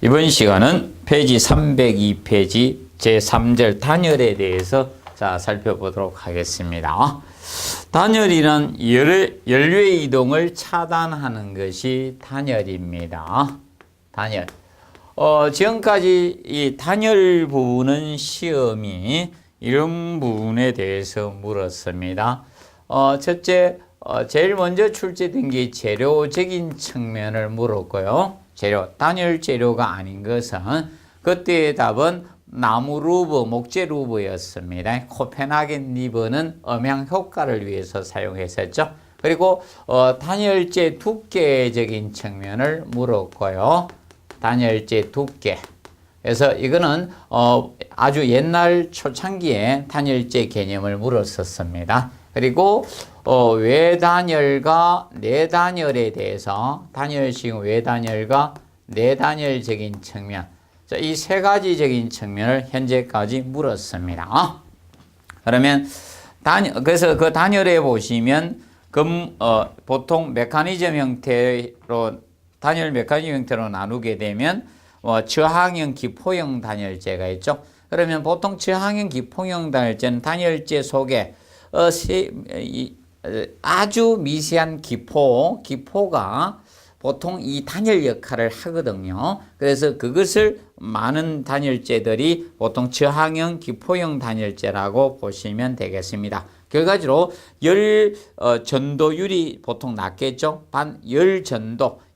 이번 시간은 페이지 302페이지 제3절 단열에 대해서 살펴보도록 하겠습니다. 단열이란 연료의 이동을 차단하는 것이 단열입니다. 단열. 지금까지 이 단열 부분은 시험이 이런 부분에 대해서 물었습니다. 첫째, 제일 먼저 출제된 게 재료적인 측면을 물었고요. 단열 재료가 아닌 것은 그때의 답은 나무 루브, 목재 루브였습니다. 코펜하겐 리버는 음향 효과를 위해서 사용했었죠. 그리고 단열재 두께적인 측면을 물었고요. 단열재 두께. 그래서 이거는 아주 옛날 초창기에 단열재 개념을 물었었습니다. 그리고 외단열과 내단열에 대해서 단열식 외단열과 내단열적인 측면, 이 세 가지적인 측면을 현재까지 물었습니다. 그러면 그래서 그 단열에 보시면 보통 메커니즘 형태로 단열 메커니즘 형태로 나누게 되면 저항형 기포형 단열재가 있죠. 그러면 보통 저항형 기포형 단열재는 단열재 속에 아주 미세한 기포가 보통 이 단열 역할을 하거든요. 그래서 그것을 많은 단열재들이 보통 저항형 기포형 단열재라고 보시면 되겠습니다. 결과적으로 열 전도율이 보통 낮겠죠.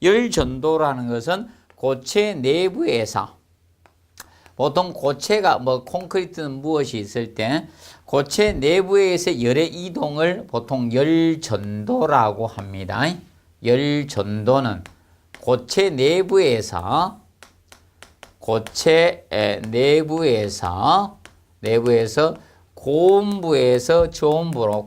열전도라는 것은 고체 내부에서 보통 고체가 콘크리트는 무엇이 있을 때 고체 내부에서 열의 이동을 보통 열전도라고 합니다. 열전도는 고체 내부에서 고온부에서 저온부로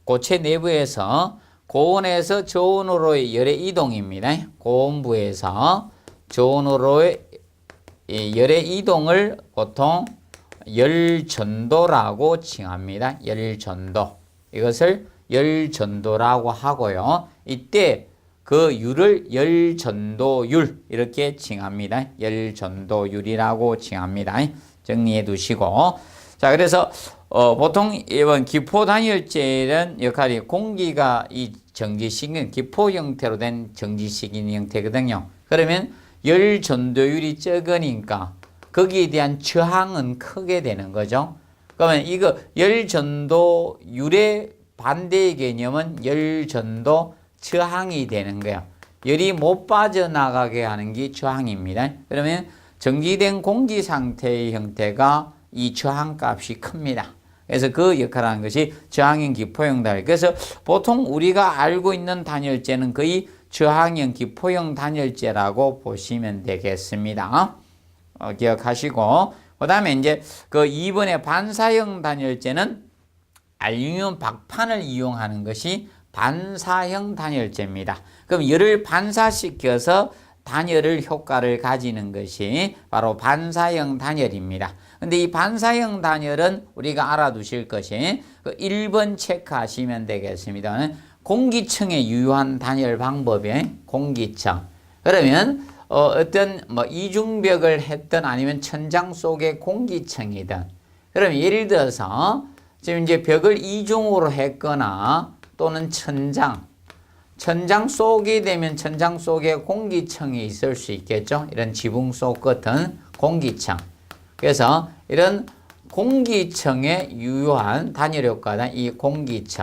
고체 내부에서 고온에서 저온으로의 열의 이동입니다. 고온부에서 저온으로의 열의 이동을 보통 열전도라고 칭합니다. 열전도. 이것을 열전도라고 하고요. 이때 그 율을 열전도율 이렇게 칭합니다. 열전도율이라고 칭합니다. 정리해 두시고. 자, 그래서 보통 이번 기포 단열재는 역할이 공기가 이 정지식인 기포 형태로 된 정지식인 형태거든요. 그러면 열전도율이 적으니까 거기에 대한 저항은 크게 되는 거죠. 그러면 이거 열전도율의 반대의 개념은 열전도 저항이 되는 거예요. 열이 못 빠져나가게 하는 게 저항입니다. 그러면 정지된 공기 상태의 형태가 이 저항값이 큽니다. 그래서 그 역할을 하는 것이 저항형 기포형 단열. 그래서 보통 우리가 알고 있는 단열재는 거의 저항형 기포형 단열재라고 보시면 되겠습니다. 기억하시고, 그 다음에 이제 그 2번의 반사형 단열재는 알루미늄 박판을 이용하는 것이 반사형 단열재입니다. 그럼 열을 반사시켜서 단열을 효과를 가지는 것이 바로 반사형 단열입니다. 근데 이 반사형 단열은 우리가 알아두실 것이 1번 체크하시면 되겠습니다. 공기층에 유효한 단열 방법이 공기층. 그러면 어떤 이중벽을 했든 아니면 천장 속의 공기층이든, 그럼 예를 들어서 지금 이제 벽을 이중으로 했거나 또는 천장 속이 되면 천장 속에 공기층이 있을 수 있겠죠. 이런 지붕 속 같은 공기층. 그래서 이런 공기층에 유효한 단열 효과다. 이 공기층.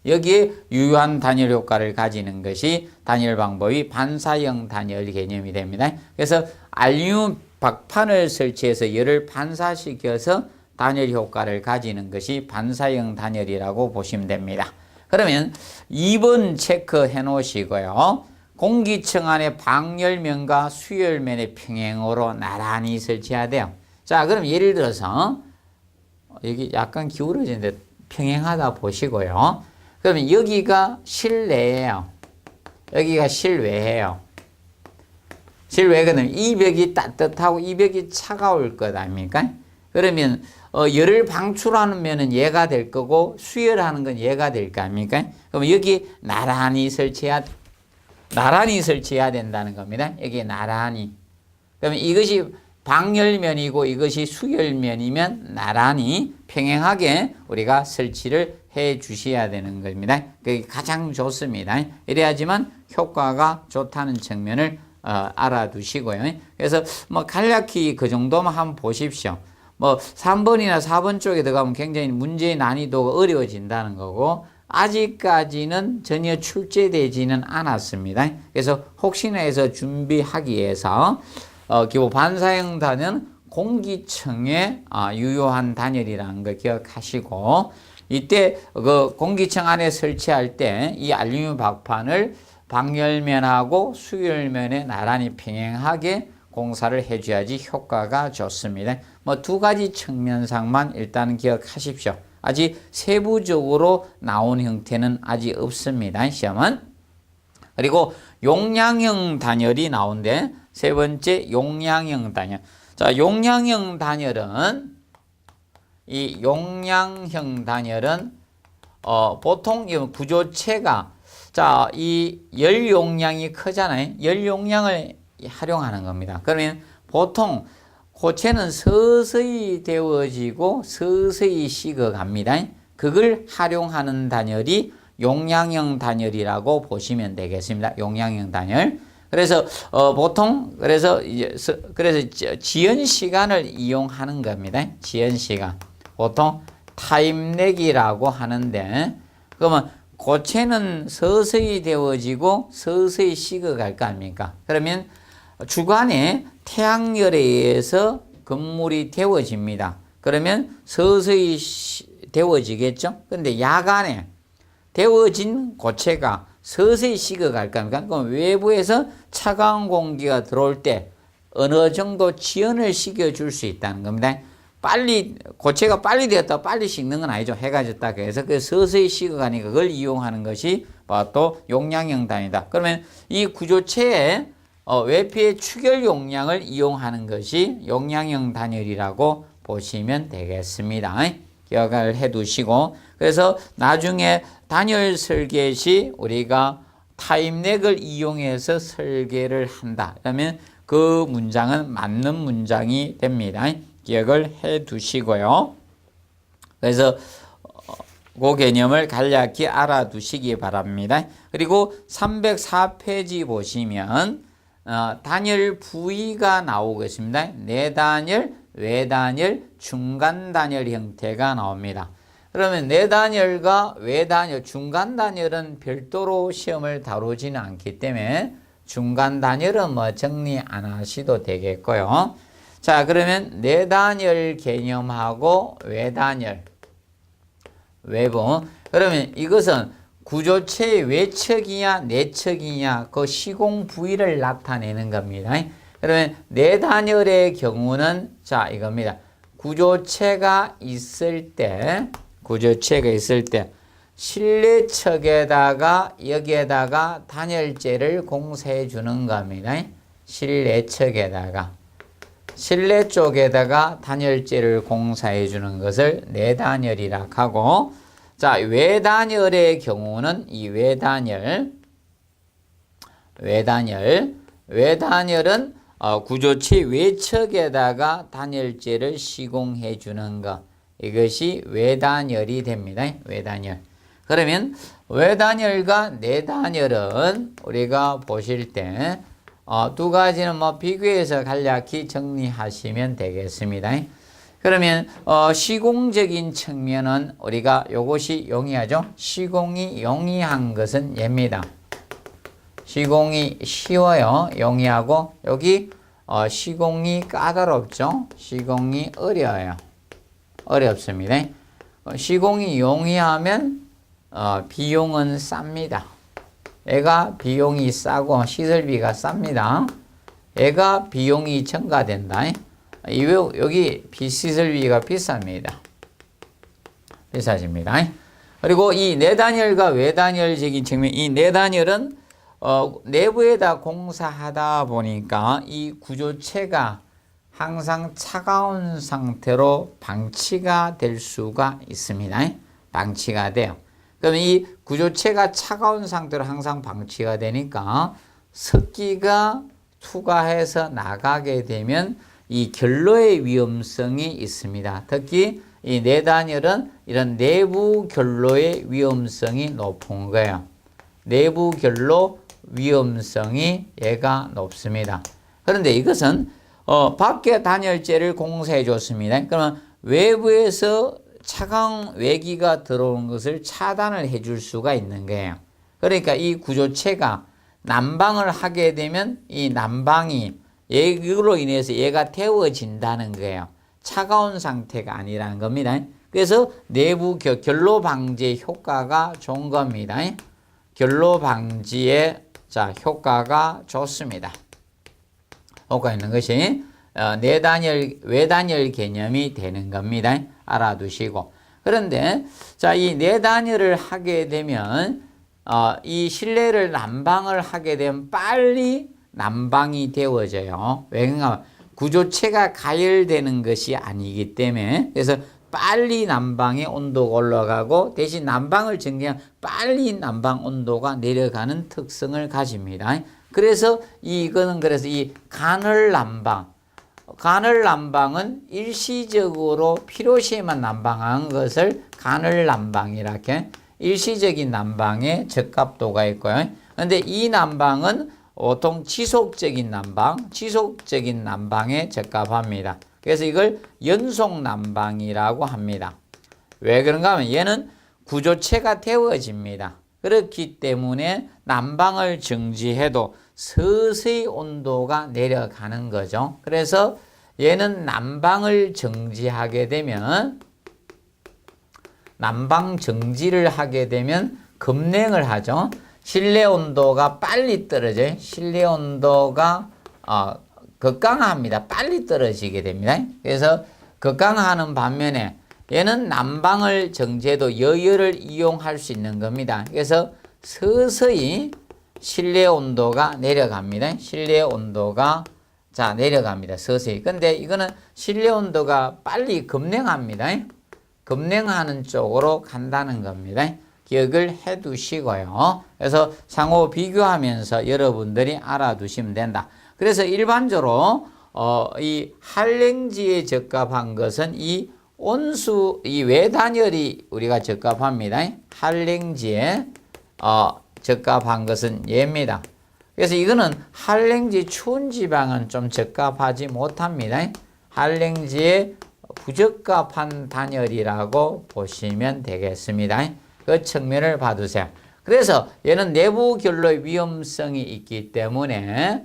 여기에 유효한 단열 효과를 가지는 것이 단열 방법이 반사형 단열 개념이 됩니다. 그래서 알루미늄 박판을 설치해서 열을 반사시켜서 단열 효과를 가지는 것이 반사형 단열이라고 보시면 됩니다. 그러면 2번 체크해 놓으시고요. 공기층 안에 방열면과 수열면의 평행으로 나란히 설치해야 돼요. 자, 그럼 예를 들어서 여기 약간 기울어지는데 평행하다 보시고요. 그러면 여기가 실내예요. 여기가 실외예요. 실외거든요. 이 벽이 따뜻하고 이 벽이 차가울 것 아닙니까? 그러면 열을 방출하는 면은 얘가 될 거고 수열하는 건 얘가 될 거 아닙니까? 그럼 여기 나란히 설치해야 나란히 설치해야 된다는 겁니다. 여기 나란히. 그러면 이것이 방열면이고 이것이 수열면이면 나란히 평행하게 우리가 설치를 해 주셔야 되는 겁니다. 그게 가장 좋습니다. 이래야지만 효과가 좋다는 측면을 알아두시고요. 그래서 뭐 간략히 그 정도만 한번 보십시오. 뭐 3번이나 4번 쪽에 들어가면 굉장히 문제의 난이도가 어려워진다는 거고 아직까지는 전혀 출제되지는 않았습니다. 그래서 혹시나 해서 준비하기 위해서 기본 반사형 단열은 공기층의 유효한 단열이라는 걸 기억하시고 이때 그 공기층 안에 설치할 때 이 알루미늄 박판을 방열면하고 수열면에 나란히 평행하게 공사를 해줘야지 효과가 좋습니다. 뭐 두 가지 측면상만 일단 기억하십시오. 아직 세부적으로 나온 형태는 아직 없습니다. 시험은. 그리고 용량형 단열이 나오는데 세 번째 용량형 단열. 자, 용량형 단열은 이 용량형 단열은 보통 구조체가 자, 이 열 용량이 크잖아요. 열 용량을 활용하는 겁니다. 그러면 보통 고체는 서서히 데워지고 서서히 식어갑니다. 그걸 활용하는 단열이 용량형 단열이라고 보시면 되겠습니다. 용량형 단열. 그래서 보통 그래서 지연 시간을 이용하는 겁니다. 지연 시간. 보통 타임렉이라고 하는데 그러면 고체는 서서히 데워지고 서서히 식어갈 거 아닙니까? 그러면 주간에 태양열에 의해서 건물이 데워집니다. 그러면 서서히 데워지겠죠? 근데 야간에 데워진 고체가 서서히 식어갈 겁니까? 그럼 외부에서 차가운 공기가 들어올 때 어느 정도 지연을 시켜줄 수 있다는 겁니다. 고체가 빨리 되었다 빨리 식는 건 아니죠. 해가 졌다 해서 그 서서히 식어가니까 그걸 이용하는 것이 또 용량형 단위다. 그러면 이 구조체의 외피의 추결 용량을 이용하는 것이 용량형 단열이라고 보시면 되겠습니다. 기억을 해 두시고 그래서 나중에 단열 설계 시 우리가 타임렉을 이용해서 설계를 한다. 그러면 그 문장은 맞는 문장이 됩니다. 기억을 해 두시고요. 그래서 그 개념을 간략히 알아두시기 바랍니다. 그리고 304페이지 보시면 단열 부위가 나오겠습니다. 내단열, 외단열, 중간단열 형태가 나옵니다. 그러면 내단열과 외단열, 중간단열은 별도로 시험을 다루지는 않기 때문에 중간단열은 뭐 정리 안 하셔도 되겠고요. 자, 그러면 내단열 개념하고 외단열, 외부. 그러면 이것은 구조체의 외척이냐 내척이냐 그 시공 부위를 나타내는 겁니다. 그러면 내단열의 경우는 자 이겁니다. 구조체가 있을 때 실내척에다가 여기에다가 단열재를 공사해 주는 겁니다. 실내척에다가 실내 쪽에다가 단열재를 공사해 주는 것을 내단열이라 하고 자, 외단열의 경우는 이 외단열은 구조체 외척에다가 단열재를 시공해 주는 것. 이것이 외단열이 됩니다. 외단열. 그러면 외단열과 내단열은 우리가 보실 때 두 가지는 뭐 비교해서 간략히 정리하시면 되겠습니다. 그러면 시공적인 측면은 우리가 이것이 용이하죠. 시공이 용이한 것은 얘입니다. 시공이 쉬워요. 용이하고 여기 시공이 까다롭죠. 시공이 어려워요. 어렵습니다. 시공이 용이하면 비용은 쌉니다. 애가 비용이 싸고 시설비가 쌉니다. 애가 비용이 첨가된다. 여기 시설비가 비쌉니다. 비싸집니다. 그리고 이 내단열과 외단열적인 측면, 이 내단열은 내부에다 공사하다 보니까 이 구조체가 항상 차가운 상태로 방치가 될 수가 있습니다. 방치가 돼요. 그러면 이 구조체가 차가운 상태로 항상 방치가 되니까 습기가 투과해서 나가게 되면 이 결로의 위험성이 있습니다. 특히 이 내단열은 이런 내부 결로의 위험성이 높은 거예요. 내부 결로 위험성이 얘가 높습니다. 그런데 이것은 밖에 단열재를 공사해 줬습니다. 그러면 외부에서 차가운 외기가 들어오는 것을 차단을 해줄 수가 있는 거예요. 그러니까 이 구조체가 난방을 하게 되면 이 난방이 이걸로 인해서 얘가 데워진다는 거예요. 차가운 상태가 아니라는 겁니다. 그래서 내부 결로 방지의 효과가 좋은 겁니다. 결로 방지의 효과가 좋습니다. 효과 있는 것이 내단열, 외단열 개념이 되는 겁니다. 알아두시고. 그런데 이 내단열을 하게 되면 이 실내를 난방을 하게 되면 빨리 난방이 되어져요. 왜냐하면 구조체가 가열되는 것이 아니기 때문에. 그래서 빨리 난방의 온도가 올라가고 대신 난방을 증기하면 빨리 난방 온도가 내려가는 특성을 가집니다. 그래서 이거는 그래서 이 간헐 난방은 일시적으로 필요시에만 난방하는 것을 간헐 난방이라 이렇게 일시적인 난방에 적합도가 있고요. 그런데 이 난방은 보통 지속적인 난방에 적합합니다. 그래서 이걸 연속 난방이라고 합니다. 왜 그런가 하면 얘는 구조체가 데워집니다. 그렇기 때문에 난방을 정지해도 서서히 온도가 내려가는 거죠. 그래서 얘는 난방을 정지하게 되면 난방 정지를 하게 되면 급냉을 하죠. 실내 온도가 빨리 떨어져요. 실내 온도가 극강합니다. 빨리 떨어지게 됩니다. 그래서 극강하는 반면에 얘는 난방을 정지해도 여열을 이용할 수 있는 겁니다. 그래서 서서히 실내 온도가 내려갑니다. 실내 온도가 내려갑니다. 서서히. 근데 이거는 실내 온도가 빨리 급냉합니다. 급냉하는 쪽으로 간다는 겁니다. 기억을 해 두시고요. 그래서 상호 비교하면서 여러분들이 알아두시면 된다. 그래서 일반적으로 이 한랭지에 적합한 것은 이 온수, 이 외단열이 우리가 적합합니다. 한랭지에 적합한 것은 얘입니다. 그래서 이거는 한랭지 추운 지방은 좀 적합하지 못합니다. 한랭지에 부적합한 단열이라고 보시면 되겠습니다. 그 측면을 봐두세요. 그래서 얘는 내부 결로의 위험성이 있기 때문에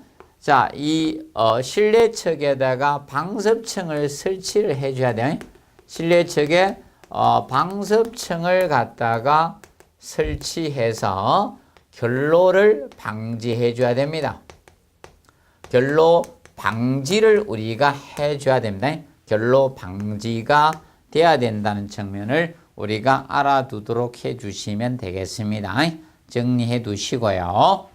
이 실내측에다가 방섭층을 설치를 해줘야 돼요. 실내측에 방섭층을 갖다가 설치해서 결로를 방지해 줘야 됩니다. 결로 방지를 우리가 해줘야 됩니다. 결로 방지가 돼야 된다는 측면을 우리가 알아두도록 해주시면 되겠습니다. 정리해 두시고요.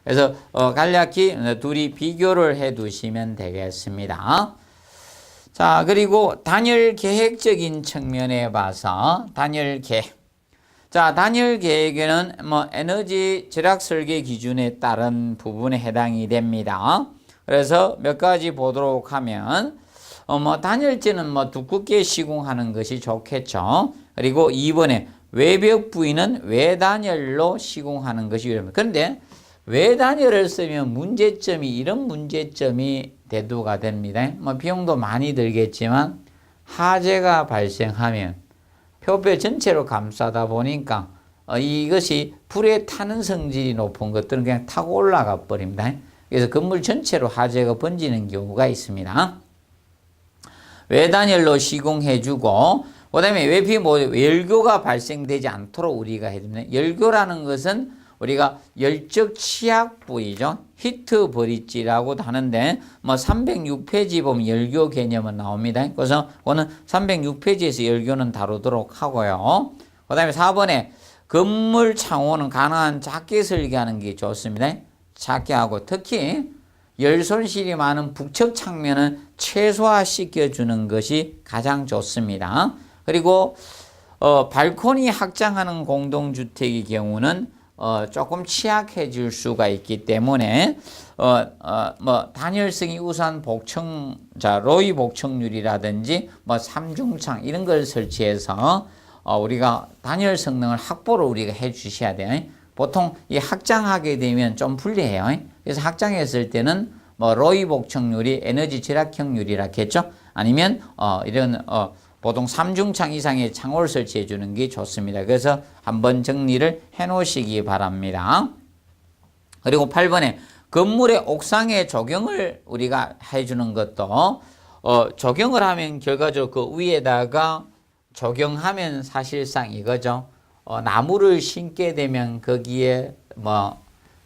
그래서 간략히 둘이 비교를 해 두시면 되겠습니다. 자, 그리고 단열 계획적인 측면에 봐서 단열 계획. 단열 계획에는 에너지 절약 설계 기준에 따른 부분에 해당이 됩니다. 그래서 몇 가지 보도록 하면 단열재는 두껍게 시공하는 것이 좋겠죠. 그리고 2번에 외벽 부위는 외단열로 시공하는 것이 유리합니다. 그런데 외단열을 쓰면 이런 문제점이 대두가 됩니다. 비용도 많이 들겠지만 화재가 발생하면 표뼈 전체로 감싸다 보니까 이것이 불에 타는 성질이 높은 것들은 그냥 타고 올라가 버립니다. 그래서 건물 전체로 화재가 번지는 경우가 있습니다. 외단열로 시공해주고, 그 다음에 외피 열교가 발생되지 않도록 우리가 해줍니다. 열교라는 것은 우리가 열적 취약 부위죠. 히트 브릿지라고도 하는데 306페이지 보면 열교 개념은 나옵니다. 그래서 오늘 306페이지에서 열교는 다루도록 하고요. 그 다음에 4번에 건물 창호는 가능한 작게 설계하는 게 좋습니다. 작게 하고 특히 열 손실이 많은 북측 창면은 최소화시켜주는 것이 가장 좋습니다. 그리고 발코니 확장하는 공동주택의 경우는 조금 취약해질 수가 있기 때문에 단열성이 우수한 로이 복층률이라든지 삼중창 이런 걸 설치해서 우리가 단열 성능을 확보를 우리가 해 주셔야 돼요. 보통 이 확장하게 되면 좀 불리해요. 그래서 확장했을 때는 로이 복층률이 에너지 절약형률이라겠죠. 아니면 이런 보통 3중창 이상의 창호를 설치해 주는 게 좋습니다. 그래서 한번 정리를 해 놓으시기 바랍니다. 그리고 8번에 건물의 옥상에 조경을 우리가 해 주는 것도 조경을 하면 결과적으로 그 위에다가 조경하면 사실상 이거죠. 나무를 심게 되면 거기에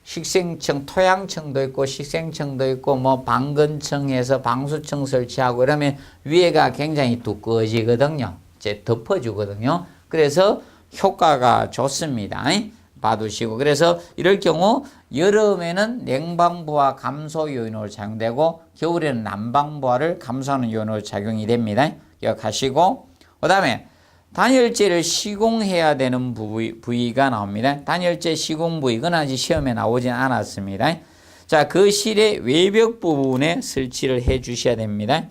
식생층, 토양층도 있고 식생층도 있고 방건층에서 방수층 설치하고 이러면 위에가 굉장히 두꺼워지거든요. 이제 덮어주거든요. 그래서 효과가 좋습니다. 봐두시고. 그래서 이럴 경우 여름에는 냉방부하 감소 요인으로 작용되고 겨울에는 난방부하를 감소하는 요인으로 작용이 됩니다. 기억하시고. 그 다음에 단열재를 시공해야 되는 부위가 나옵니다. 단열재 시공 부위, 이건 아직 시험에 나오진 않았습니다. 자, 거실의 외벽 부분에 설치를 해 주셔야 됩니다.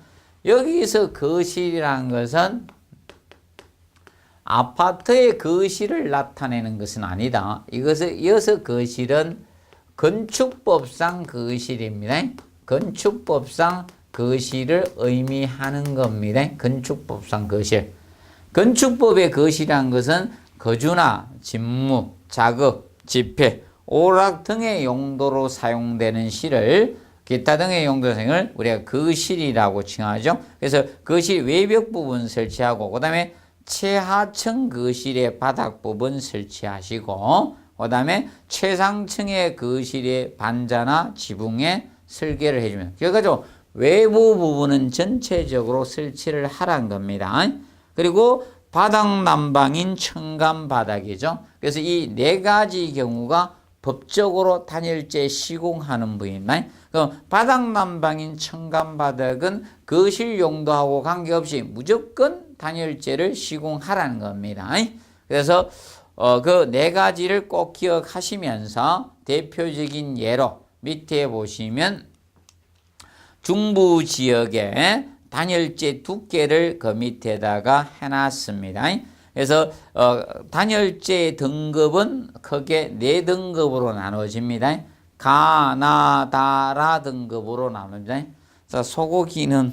여기서 거실이라는 것은 아파트의 거실을 나타내는 것은 아니다. 이어서 거실은 건축법상 거실입니다. 건축법상 거실을 의미하는 겁니다. 건축법상 거실. 건축법의 거실이라는 것은 거주나 집무, 작업, 집회, 오락 등의 용도로 사용되는 실을 기타 등의 용도생을 우리가 거실이라고 칭하죠. 그래서 거실 외벽 부분 설치하고 그 다음에 최하층 거실의 바닥 부분 설치하시고 그 다음에 최상층의 거실의 반자나 지붕에 설계를 해주면 결과적으로 외부 부분은 전체적으로 설치를 하라는 겁니다. 그리고 바닥 난방인 청간 바닥이죠. 그래서 이 네 가지 경우가 법적으로 단열재 시공하는 부위입니다. 그럼 바닥 난방인 청간 바닥은 거실 용도하고 관계없이 무조건 단열재를 시공하라는 겁니다. 그래서 그 네 가지를 꼭 기억하시면서 대표적인 예로 밑에 보시면 중부 지역에 단열재 두께를 그 밑에다가 해놨습니다. 그래서 단열재 등급은 크게 4등급으로 나눠집니다. 가나다라 등급으로 나눕니다. 소고기는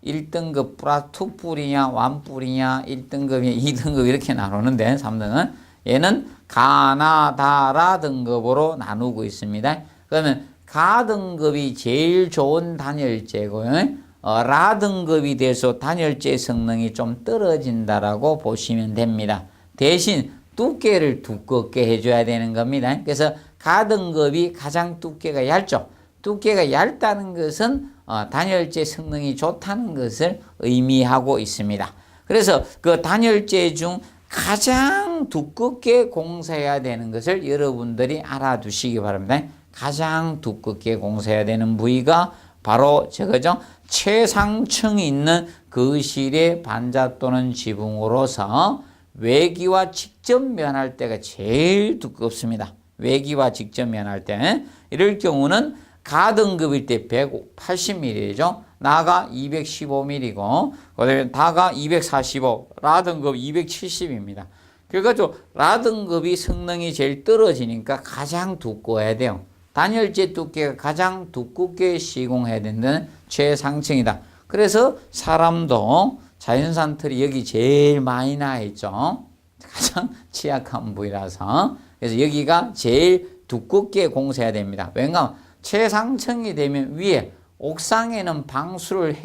1등급 플러스 2뿔이냐 1뿔이냐 1등급이냐 2등급 이렇게 나누는데 3등은 얘는 가나다라 등급으로 나누고 있습니다. 그러면 가 등급이 제일 좋은 단열재고요. 라 등급이 돼서 단열재 성능이 좀 떨어진다라고 보시면 됩니다. 대신 두께를 두껍게 해줘야 되는 겁니다. 그래서 가 등급이 가장 두께가 얇죠. 두께가 얇다는 것은 단열재 성능이 좋다는 것을 의미하고 있습니다. 그래서 그 단열재 중 가장 두껍게 공사해야 되는 것을 여러분들이 알아두시기 바랍니다. 가장 두껍게 공사해야 되는 부위가 바로 저거죠. 최상층이 있는 거실의 반자 또는 지붕으로서 외기와 직접 면할 때가 제일 두껍습니다. 외기와 직접 면할 때. 이럴 경우는 가등급일 때 180mm죠. 나가 215mm고 그다음에 다가 245, 라등급 270입니다. 그래가지고 라등급이 성능이 제일 떨어지니까 가장 두꺼워야 돼요. 단열재 두께가 가장 두껍게 시공해야 된다는 최상층이다. 그래서 사람도 자연산 털이 여기 제일 많이 나 있죠. 가장 취약한 부위라서. 그래서 여기가 제일 두껍게 공사해야 됩니다. 왜냐하면 최상층이 되면 위에 옥상에는 방수를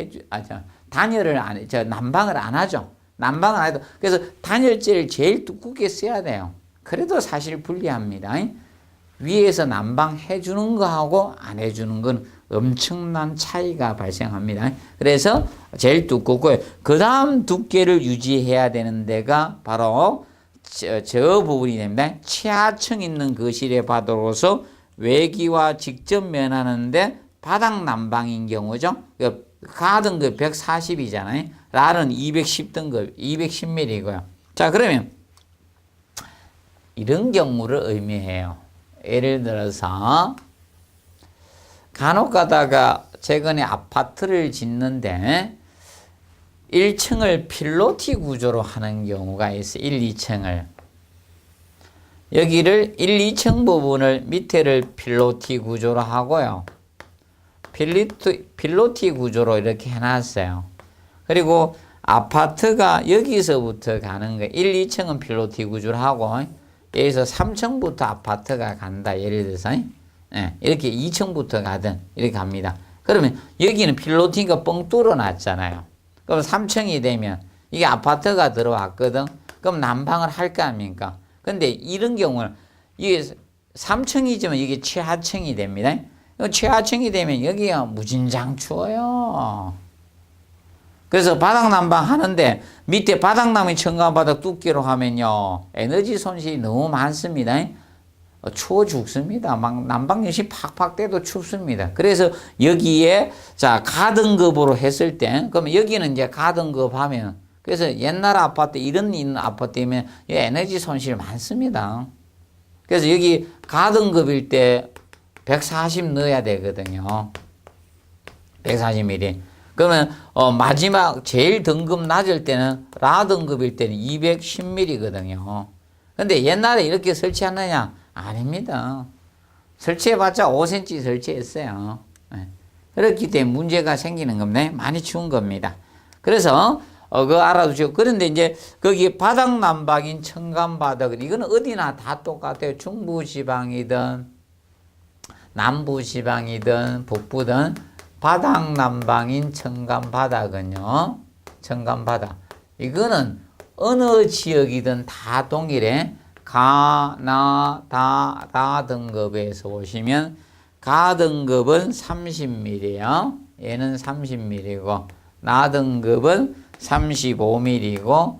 단열을 안 해, 난방을 안 하죠. 난방을 안 해도. 그래서 단열재를 제일 두껍게 써야 돼요. 그래도 사실 불리합니다. 위에서 난방해 주는 거하고 안 해주는 건 엄청난 차이가 발생합니다. 그래서 제일 두껍고 그 다음 두께를 유지해야 되는 데가 바로 저 부분이 됩니다. 최하층 있는 거실의 바닥으로서 외기와 직접 면하는데 바닥 난방인 경우죠. 가등급 140이잖아요. 라는 210등급 210mm고요. 자, 그러면 이런 경우를 의미해요. 예를 들어서 간혹 가다가 최근에 아파트를 짓는데 1층을 필로티 구조로 하는 경우가 있어요. 1, 2층을. 여기를 1, 2층 부분을 밑에를 필로티 구조로 하고요. 필로티 구조로 이렇게 해놨어요. 그리고 아파트가 여기서부터 가는 거예요. 1, 2층은 필로티 구조로 하고 여기서 3층부터 아파트가 간다. 예를 들어서 이렇게 2층부터 가든 이렇게 갑니다. 그러면 여기는 필로티가 뻥 뚫어놨잖아요. 그럼 3층이 되면 이게 아파트가 들어왔거든. 그럼 난방을 할까 합니까? 근데 이런 경우는 이게 3층이지만 이게 최하층이 됩니다. 최하층이 되면 여기가 무진장 추워요. 그래서 바닥 난방 하는데 밑에 바닥남이 층간바닥 두께로 하면요 에너지 손실이 너무 많습니다. 추워 죽습니다. 막 난방연시 팍팍 때도 춥습니다. 그래서 여기에 자 가등급으로 했을 때 그러면 여기는 이제 가등급 하면 그래서 옛날 아파트 이런 있는 아파트면 에너지 손실 많습니다. 그래서 여기 가등급일 때 140 넣어야 되거든요. 140mm. 그러면 마지막 제일 등급 낮을 때는 라 등급일 때는 210mm거든요. 근데 옛날에 이렇게 설치하느냐? 아닙니다. 설치해봤자 5cm 설치했어요. 그렇기 때문에 문제가 생기는 겁니다. 많이 추운 겁니다. 그래서 그거 알아두시고 그런데 이제 거기 바닥 난방인 청간바닥은 이거는 어디나 다 똑같아요. 중부지방이든 남부지방이든 북부든 바닥 난방인 청간바닥은요. 청간바닥 이거는 어느 지역이든 다 동일해. 가, 나, 다 등급에서 보시면 가 등급은 30mm예요. 얘는 30mm고 나 등급은 35mm고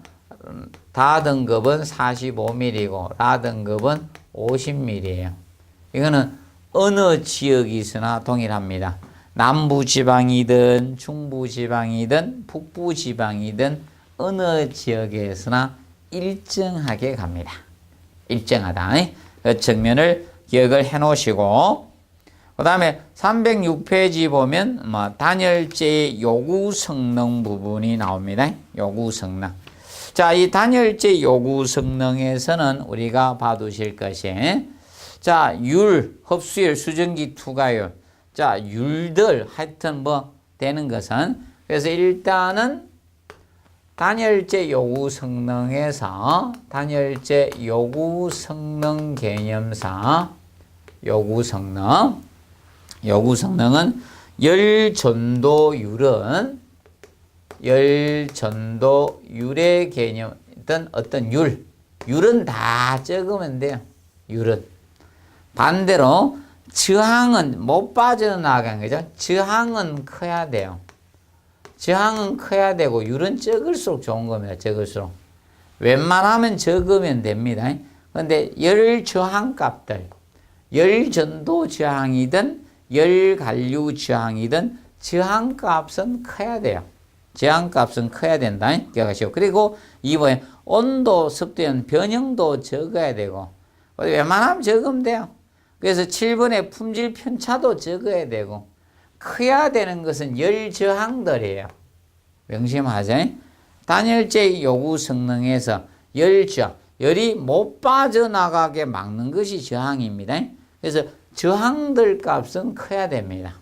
다 등급은 45mm고 라 등급은 50mm예요. 이거는 어느 지역이서나 동일합니다. 남부지방이든 중부지방이든 북부지방이든 어느 지역에서나 일정하게 갑니다. 일정하다. 그 측면을 기억을 해 놓으시고 그 다음에 306페이지 보면 단열재의 요구 성능 부분이 나옵니다. 요구 성능. 자, 이 단열재 요구 성능에서는 우리가 봐두실 것이 자, 율, 흡수율, 수증기 투과율. 자, 율들 하여튼 뭐 되는 것은 그래서 일단은 단열재 요구 성능에서 단열재 요구 성능 개념사 요구 성능은 열전도율은 열전도율의 개념이든 어떤 율은 다 적으면 돼요. 율은 반대로 저항은 못 빠져나가는 거죠. 저항은 커야 돼요. 저항은 커야 되고 율은 적을수록 좋은 겁니다. 적을수록. 웬만하면 적으면 됩니다. 그런데 열 저항 값들, 열 전도 저항이든 열 관류 저항이든 저항 값은 커야 돼요. 저항 값은 커야 된다. 기억하시고. 그리고 이번에 온도, 습도는 변형도 적어야 되고 웬만하면 적으면 돼요. 그래서 7번에 품질 편차도 적어야 되고 커야 되는 것은 열 저항들이에요. 명심하세요. 단열재 요구 성능에서 열이 못 빠져나가게 막는 것이 저항입니다. 그래서 저항들 값은 커야 됩니다.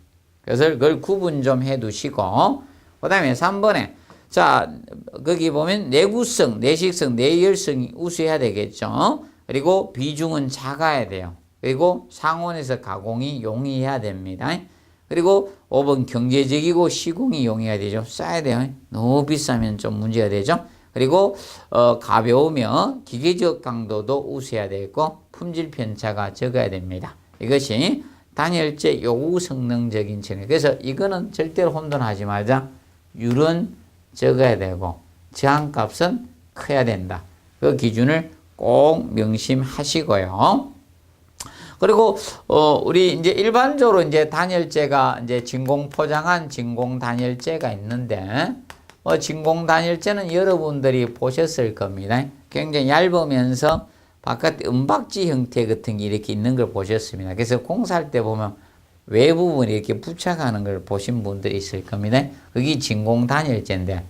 그래서 그걸 구분 좀 해 두시고 그 다음에 3번에 자 거기 보면 내구성, 내식성, 내열성이 우수해야 되겠죠. 그리고 비중은 작아야 돼요. 그리고 상온에서 가공이 용이해야 됩니다. 그리고 5번 경제적이고 시공이 용이해야 되죠. 싸야 돼요. 너무 비싸면 좀 문제가 되죠. 그리고 가벼우며 기계적 강도도 우수해야 되고 품질 편차가 적어야 됩니다. 이것이 단열재 요구 성능적인 측면. 그래서 이거는 절대로 혼돈하지 말자. 율은 적어야 되고 저항값은 커야 된다. 그 기준을 꼭 명심하시고요. 그리고 우리 이제 일반적으로 이제 단열재가 이제 진공 포장한 진공 단열재가 있는데 진공 단열재는 여러분들이 보셨을 겁니다. 굉장히 얇으면서 바깥에 은박지 형태 같은 게 이렇게 있는 걸 보셨습니다. 그래서 공사할 때 보면 외부분이 이렇게 부착하는 걸 보신 분들이 있을 겁니다. 그게 진공 단열재인데,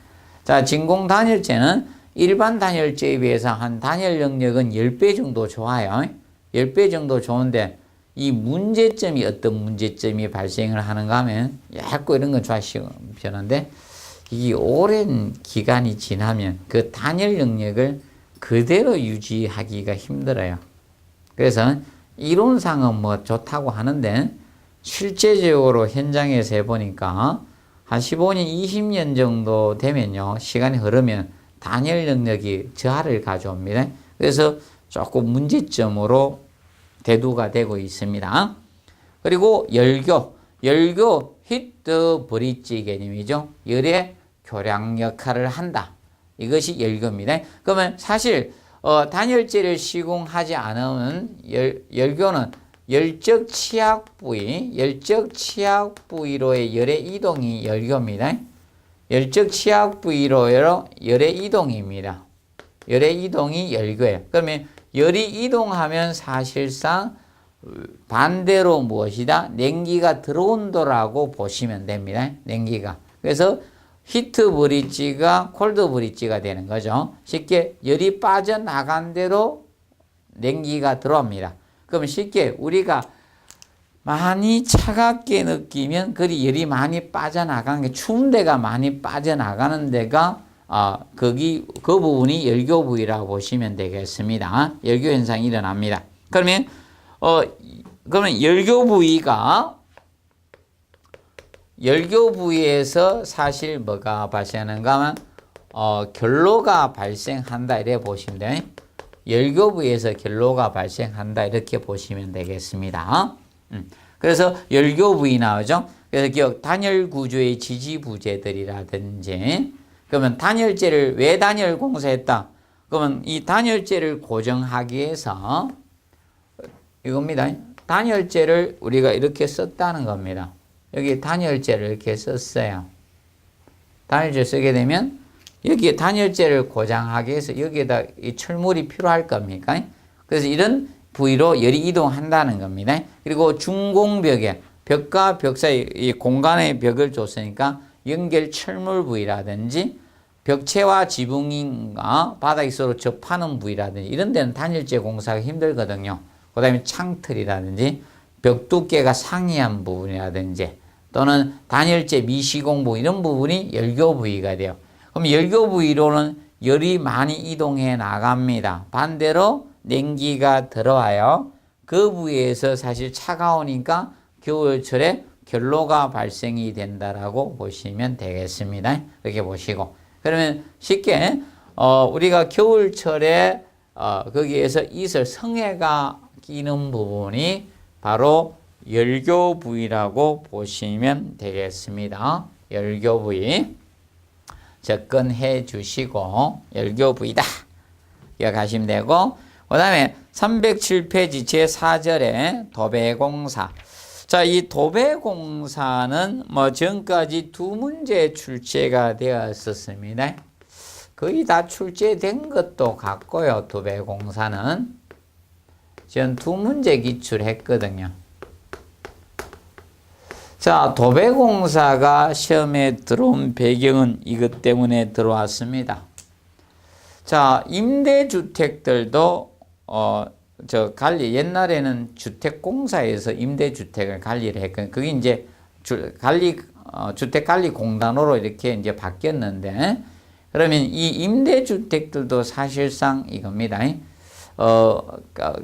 자, 진공 단열재는 일반 단열재에 비해서 한 단열 영역은 10배 정도 좋아요. 10배 정도 좋은데, 이 문제점이 어떤 문제점이 발생을 하는가 하면, 얇고 이런 건 좋아하시는데, 이게 오랜 기간이 지나면 그 단열 영역을 그대로 유지하기가 힘들어요. 그래서 이론상은 뭐 좋다고 하는데, 실제적으로 현장에서 해보니까 한 15년, 20년 정도 되면요, 시간이 흐르면 단열 영역이 저하를 가져옵니다. 그래서 조금 문제점으로 대두가 되고 있습니다. 그리고 열교 히트 브릿지 개념이죠. 열의 교량 역할을 한다. 이것이 열교입니다. 그러면 사실 단열재를 시공하지 않으면 열교는 열적 취약 부위로의 열의 이동이 열교입니다. 열적 취약 부위로 열의 이동입니다. 열의 이동이 열교예요. 그러면 열이 이동하면 사실상 반대로 무엇이다? 냉기가 들어온다라고 보시면 됩니다. 냉기가. 그래서 히트 브릿지가 콜드 브릿지가 되는 거죠. 쉽게 열이 빠져나간 대로 냉기가 들어옵니다. 그럼 쉽게 우리가 많이 차갑게 느끼면 그 열이 많이 빠져나가는 게, 추운 데가 많이 빠져나가는 데가 그 부분이 열교 부위라고 보시면 되겠습니다. 열교 현상이 일어납니다. 그러면 열교 부위에서 사실 뭐가 발생하는가 하면 결로가 발생한다 이렇게 보시면 돼요. 열교 부위에서 결로가 발생한다 이렇게 보시면 되겠습니다. 그래서 열교 부위 나오죠. 그래서 단열 구조의 지지 부재들이라든지, 그러면 단열재를 왜 단열 공사했다? 그러면 이 단열재를 고정하기 위해서 이겁니다. 단열재를 우리가 이렇게 썼다는 겁니다. 여기 단열재를 이렇게 썼어요. 단열재 쓰게 되면 여기에 단열재를 고정하기 위해서 여기에다 이 철물이 필요할 겁니까? 그래서 이런 부위로 열이 이동한다는 겁니다. 그리고 중공벽에 벽과 벽 사이 이 공간의 벽을 줬으니까 연결 철물 부위라든지 벽체와 지붕과 바닥이 서로 접하는 부위라든지 이런 데는 단열재 공사가 힘들거든요. 그 다음에 창틀이라든지 벽 두께가 상이한 부분이라든지 또는 단열재 미시공 부분 이런 부분이 열교 부위가 돼요. 그럼 열교 부위로는 열이 많이 이동해 나갑니다. 반대로 냉기가 들어와요. 그 부위에서 사실 차가우니까 겨울철에 결로가 발생이 된다라고 보시면 되겠습니다. 이렇게 보시고, 그러면 쉽게 우리가 겨울철에 거기에서 이슬 성에가 끼는 부분이 바로 열교 부위라고 보시면 되겠습니다. 열교 부위 접근해 주시고 열교 부위다 기억하시면 되고, 그 다음에 307페이지 제4절에 도배공사. 자, 이 도배공사는 뭐 전까지 두 문제 출제가 되었었습니다. 거의 다 출제된 것도 같고요. 도배공사는 전 두 문제 기출했거든요. 자, 도배공사가 시험에 들어온 배경은 이것 때문에 들어왔습니다. 자, 임대주택들도 관리, 옛날에는 주택공사에서 임대주택을 관리를 했거든요. 그게 이제 주택관리공단으로 이렇게 이제 바뀌었는데, 그러면 이 임대주택들도 사실상 이겁니다.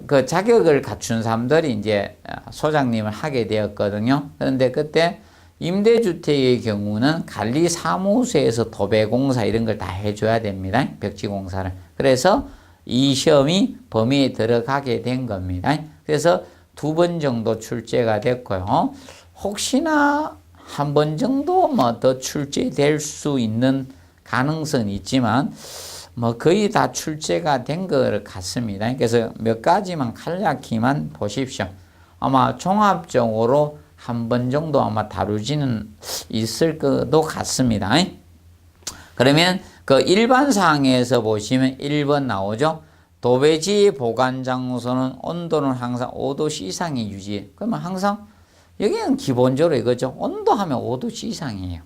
그 자격을 갖춘 사람들이 이제 소장님을 하게 되었거든요. 그런데 그때 임대주택의 경우는 관리사무소에서 도배공사 이런 걸 다 해줘야 됩니다. 벽지공사를. 그래서 이 시험이 범위에 들어가게 된 겁니다. 그래서 2번 정도 출제가 됐고요. 혹시나 한 번 정도 뭐 더 출제될 수 있는 가능성이 있지만 뭐 거의 다 출제가 된 것 같습니다. 그래서 몇 가지만 간략히만 보십시오. 아마 종합적으로 한 번 정도 아마 다루지는 있을 것도 같습니다. 그러면 그 일반 사항에서 보시면 1번 나오죠. 도배지 보관 장소는 온도는 항상 5도씨 이상이 유지해. 그러면 항상 여기는 기본적으로 이거죠. 온도하면 5도씨 이상이에요.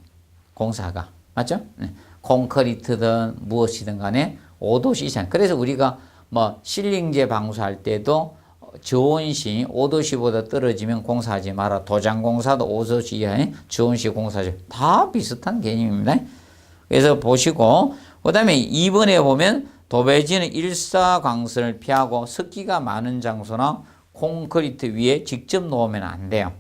공사가. 맞죠? 네. 콘크리트든 무엇이든 간에 5도씨 이상. 그래서 우리가 뭐 실링제 방수할 때도 저온시 5도씨보다 떨어지면 공사하지 마라. 도장 공사도 5도씨 이하의 저온시 공사죠. 다 비슷한 개념입니다. 그래서 보시고 그 다음에 2번에 보면 도배지는 일사광선을 피하고 습기가 많은 장소나 콘크리트 위에 직접 놓으면 안 돼요.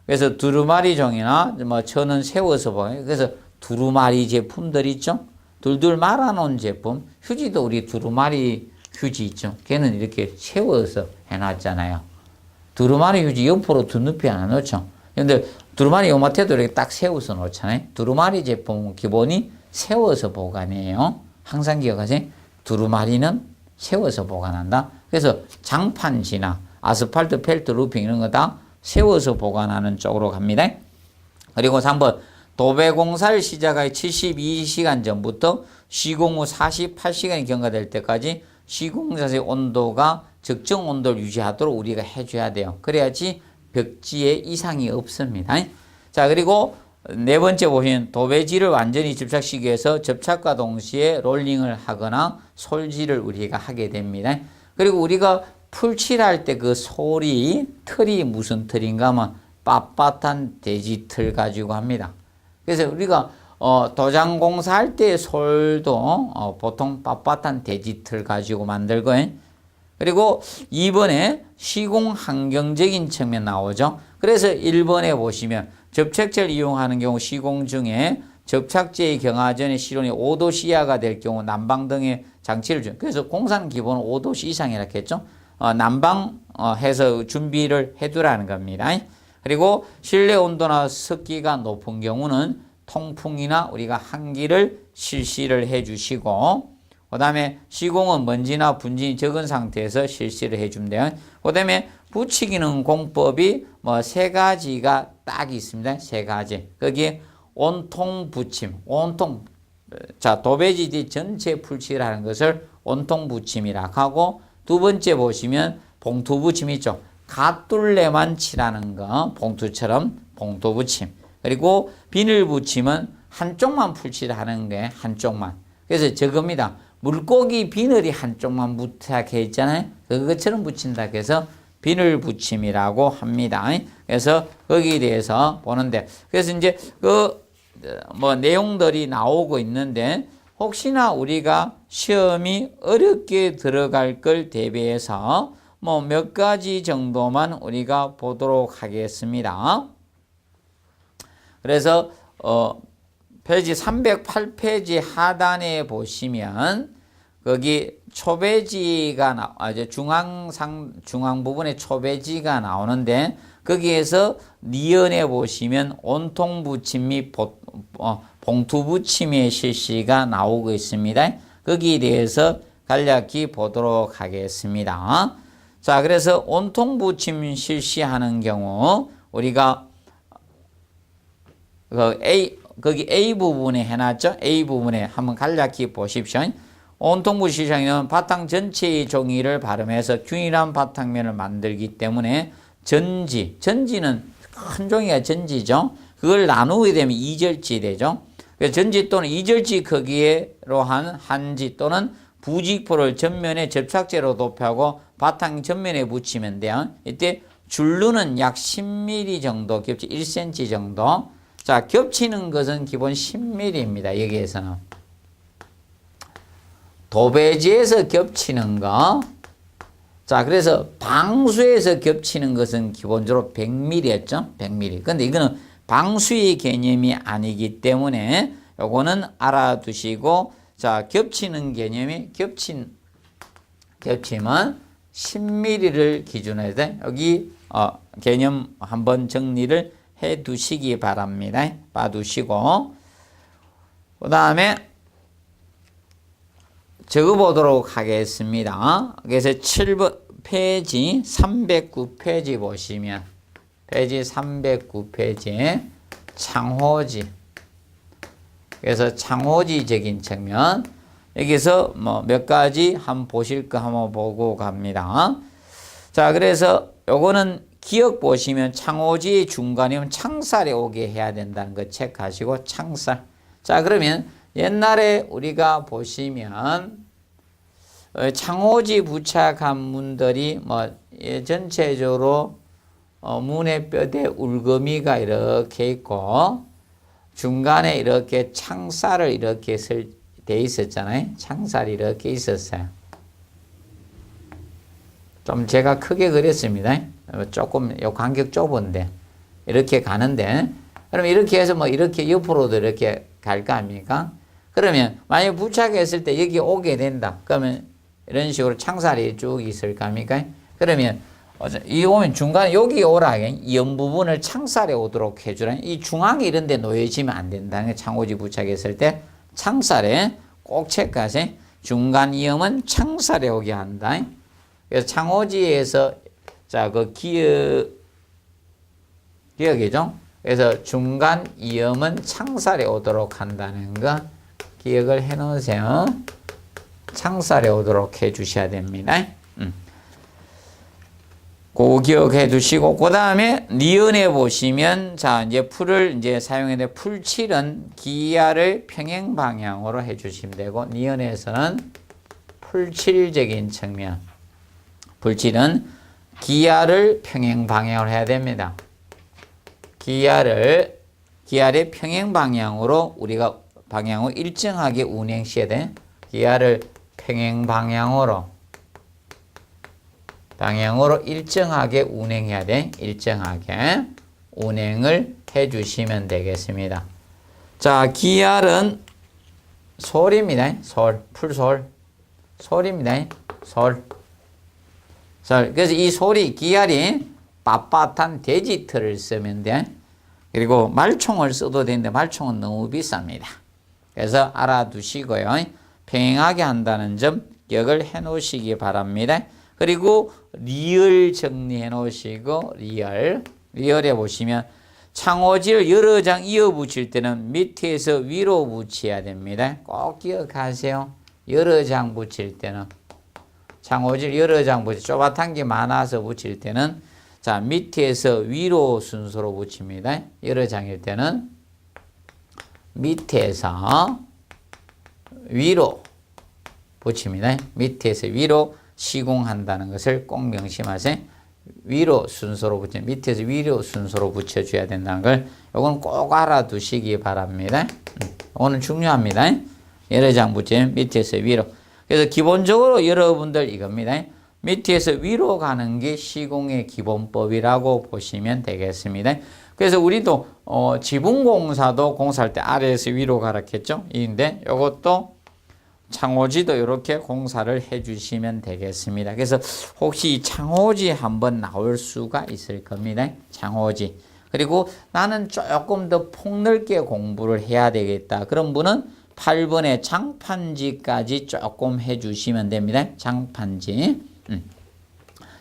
그래서 두루마리 종이나 뭐 천은 세워서 보여요. 그래서 두루마리 제품들 있죠. 둘둘 말아놓은 제품. 휴지도 우리 두루마리 휴지 있죠. 걔는 이렇게 세워서 해놨잖아요. 두루마리 휴지 옆으로 두 눕히 안 놓죠. 근데 두루마리 요마트도 이렇게 딱 세워서 놓잖아요. 두루마리 제품은 기본이 세워서 보관해요. 항상 기억하세요. 두루마리는 세워서 보관한다. 그래서 장판지나 아스팔트, 펠트, 루핑 이런 거 다 세워서 보관하는 쪽으로 갑니다. 그리고 3번 도배공사를 시작하여 72시간 전부터 시공 후 48시간이 경과될 때까지 시공 자재 온도가 적정 온도를 유지하도록 우리가 해줘야 돼요. 그래야지 벽지에 이상이 없습니다. 자, 그리고 네 번째 보시면 도배지를 완전히 접착시키기 위해서 접착과 동시에 롤링을 하거나 솔질을 우리가 하게 됩니다. 그리고 우리가 풀칠할 때 그 소리, 틀이 무슨 틀인가 하면 빳빳한 돼지틀 가지고 합니다. 그래서 우리가 도장 공사할 때 솔도 보통 빳빳한 돼지틀 가지고 만들고요. 그리고 2번에 시공 환경적인 측면 나오죠. 그래서 1번에 보시면 접착제를 이용하는 경우 시공 중에 접착제의 경화전의 실온이 5도 이하가 될 경우 난방 등의 장치를 줘. 그래서 공사는 기본 5도 이상이라 했죠. 난방해서 준비를 해두라는 겁니다. 그리고 실내 온도나 습기가 높은 경우는 통풍이나 우리가 환기를 실시를 해주시고, 그 다음에 시공은 먼지나 분진이 적은 상태에서 실시를 해준대요. 그 다음에 붙이기는 공법이 뭐 세 가지가 딱 있습니다. 세 가지. 거기에 온통 붙임, 온통. 자, 도배지 전체 풀칠하는 것을 온통 붙임이라 하고, 두 번째 보시면 봉투 붙임 있죠. 갓둘레만 칠하는 거, 봉투처럼 봉투 붙임. 그리고 비늘 붙임은 한쪽만 풀칠하는 게 한쪽만. 그래서 저겁니다. 물고기 비늘이 한쪽만 부탁해 있잖아요. 그것처럼 붙인다 해서 비늘 붙임이라고 합니다. 그래서 거기에 대해서 보는데, 그래서 이제 뭐 내용들이 나오고 있는데, 혹시나 우리가 시험이 어렵게 들어갈 걸 대비해서 뭐 몇 가지 정도만 우리가 보도록 하겠습니다. 그래서 페이지 308페이지 하단에 보시면 거기 초배지가 중앙 부분에 초배지가 나오는데, 거기에서 니은에 보시면 온통 붙임 및 봉투 붙임의 실시가 나오고 있습니다. 거기에 대해서 간략히 보도록 하겠습니다. 자, 그래서 온통 붙임 실시하는 경우 우리가 거기 A 부분에 해놨죠. A 부분에 한번 간략히 보십시오. 온통 붙임 실시하는 바탕 전체의 종이를 발음해서 균일한 바탕면을 만들기 때문에 전지는 큰 종이가 전지죠. 그걸 나누게 되면 2절지 되죠. 그래서 전지 또는 2절지 크기로 한 한지 또는 부직포를 전면에 접착제로 도표하고 바탕 전면에 붙이면 돼요. 이때 줄루는 약 10mm 정도 겹치 1cm 정도. 자, 겹치는 것은 기본 10mm입니다. 여기에서는 도배지에서 겹치는 거. 자, 그래서 방수에서 겹치는 것은 기본적으로 100mm였죠. 100mm. 근데 이거는 방수의 개념이 아니기 때문에 요거는 알아두시고, 자, 겹치는 개념이 겹침은 10mm를 기준으로 해서 여기 개념 한번 정리를 해 두시기 바랍니다. 봐두시고, 그 다음에 적어보도록 하겠습니다. 그래서 7번 페이지 309페이지 보시면, 페이지 309페이지 창호지 그래서 창호지적인 측면. 여기서 뭐 몇 가지 한번 보실 거 한번 보고 갑니다. 자, 그래서 요거는 기억 보시면 창호지의 중간이면 창살에 오게 해야 된다는 거 체크하시고 창살. 자, 그러면 옛날에 우리가 보시면 창호지 부착한 문들이 뭐 전체적으로 문의 뼈대 울거미가 이렇게 있고 중간에 이렇게 창살을 이렇게 돼 있었잖아요. 창살이 이렇게 있었어요. 좀 제가 크게 그렸습니다. 조금 요 간격 좁은데 이렇게 가는데 그럼 이렇게 해서 뭐 이렇게 옆으로도 이렇게 갈 거 아닙니까? 그러면 만약 부착했을 때 여기 오게 된다. 그러면 이런 식으로 창살이 쭉 있을 거 아닙니까? 그러면 이 오면 중간에 여기 오라 이 옆 부분을 창살에 오도록 해주라. 이 중앙에 이런 데 놓여지면 안 된다는 게 창호지 부착했을 때 창살에 꼭 체크하세요. 중간 이음은 창살에 오게 한다. 그래서 창호지에서 자, 그 기억이죠? 그래서 중간 이음은 창살에 오도록 한다는 거 기억을 해 놓으세요. 창살에 오도록 해 주셔야 됩니다. 그거 기억해 두시고, 그 다음에 니은에 보시면, 자, 이제 풀을 이제 사용해야 돼. 풀칠은 기야를 평행 방향으로 해 주시면 되고, 니은에서는 풀칠적인 측면. 풀칠은 기야를 평행 방향으로 해야 됩니다. 기야를 평행 방향으로 우리가 방향을 일정하게 운행시켜야 돼. 기야를 평행 방향으로 일정하게 운행해야 돼. 일정하게 운행을 해 주시면 되겠습니다. 자, 기알은 솔입니다. 솔, 풀솔. 솔입니다. 솔. 그래서 이 솔이, 기알이 빳빳한 돼지털을 쓰면 돼. 그리고 말총을 써도 되는데 말총은 너무 비쌉니다. 그래서 알아두시고요. 평행하게 한다는 점 기억을 해 놓으시기 바랍니다. 그리고 리을 정리해 놓으시고 리얼에 보시면 창호지를 여러 장 이어 붙일 때는 밑에서 위로 붙여야 됩니다. 꼭 기억하세요. 여러 장 붙일 때는 창호지를 여러 장 붙일 쪼밭한 게 많아서 붙일 때는 자, 밑에서 위로 순서로 붙입니다. 여러 장일 때는 밑에서 위로 붙입니다. 밑에서 위로 시공한다는 것을 꼭 명심하세요. 위로 순서로 붙여, 밑에서 위로 순서로 붙여줘야 된다는 걸, 이건 꼭 알아두시기 바랍니다. 이거는 중요합니다. 여러 장 붙이면 밑에서 위로. 그래서 기본적으로 여러분들 이겁니다. 밑에서 위로 가는 게 시공의 기본법이라고 보시면 되겠습니다. 그래서 우리도 지붕공사도 공사할 때 아래에서 위로 가라 했죠. 인데 이것도 창호지도 이렇게 공사를 해 주시면 되겠습니다. 그래서 혹시 창호지 한번 나올 수가 있을 겁니다. 창호지. 그리고 나는 조금 더 폭넓게 공부를 해야 되겠다. 그런 분은 8번의 장판지까지 조금 해 주시면 됩니다. 장판지.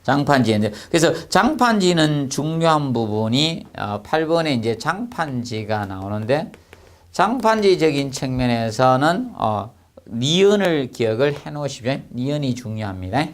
장판지인데, 그래서 장판지는 중요한 부분이 8번에 이제 장판지가 나오는데, 장판지적인 측면에서는 니은을 기억을 해 놓으십시오. 니은이 중요합니다.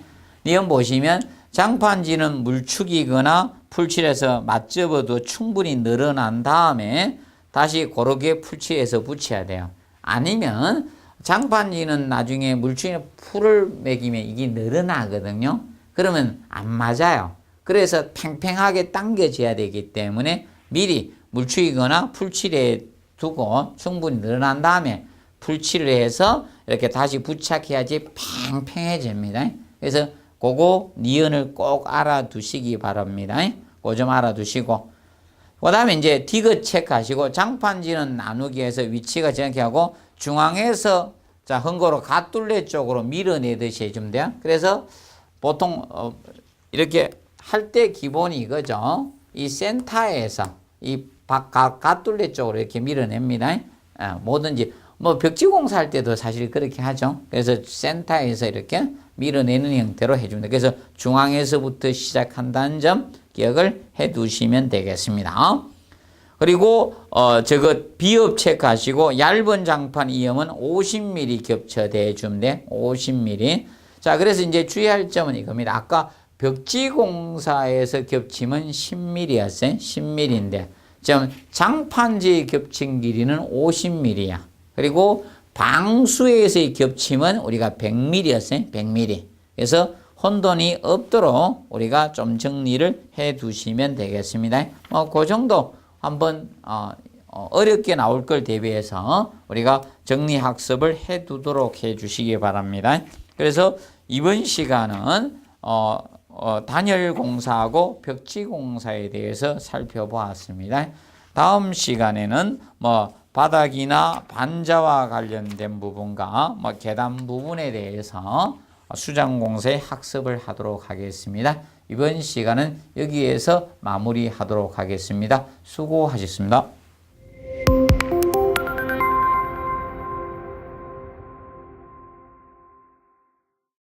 니은 보시면 장판지는 물축이거나 풀칠해서 맞접어도 충분히 늘어난 다음에 다시 고르게 풀칠해서 붙여야 돼요. 아니면 장판지는 나중에 물축이나 풀을 매기면 이게 늘어나거든요. 그러면 안 맞아요. 그래서 팽팽하게 당겨져야 되기 때문에 미리 물축이거나 풀칠해 두고 충분히 늘어난 다음에 풀칠을 해서 이렇게 다시 부착해야지 팽팽해집니다. 그래서 그거 니은을 꼭 알아두시기 바랍니다. 그거 좀 알아두시고, 그 다음에 이제 디귿 체크하시고, 장판지는 나누기 해서 위치가 정확히 하고 중앙에서 자 흥고로 가둘레 쪽으로 밀어내듯이 해주면 돼요. 그래서 보통 이렇게 할 때 기본이 이거죠. 이 센터에서 이 가둘레 쪽으로 이렇게 밀어냅니다. 뭐든지 뭐 벽지 공사할 때도 사실 그렇게 하죠. 그래서 센터에서 이렇게 밀어내는 형태로 해줍니다. 그래서 중앙에서부터 시작한다는 점 기억을 해 두시면 되겠습니다. 그리고 저거 비읍 체크하시고 얇은 장판 이음은 50mm 겹쳐대 주면 돼. 50mm. 자, 그래서 이제 주의할 점은 이겁니다. 아까 벽지공사에서 겹치면 10mm였어요. 10mm인데 지금 장판지의 겹친 길이는 50mm야. 그리고 방수에서의 겹침은 우리가 100mm였어요. 100mm. 그래서 혼돈이 없도록 우리가 좀 정리를 해 두시면 되겠습니다. 그 정도 한번 어렵게 나올 걸 대비해서 우리가 정리 학습을 해 두도록 해 주시기 바랍니다. 그래서 이번 시간은 단열 공사하고 벽지 공사에 대해서 살펴보았습니다. 다음 시간에는 바닥이나 반자와 관련된 부분과 계단 부분에 대해서 수장 공사의 학습을 하도록 하겠습니다. 이번 시간은 여기에서 마무리하도록 하겠습니다. 수고하셨습니다.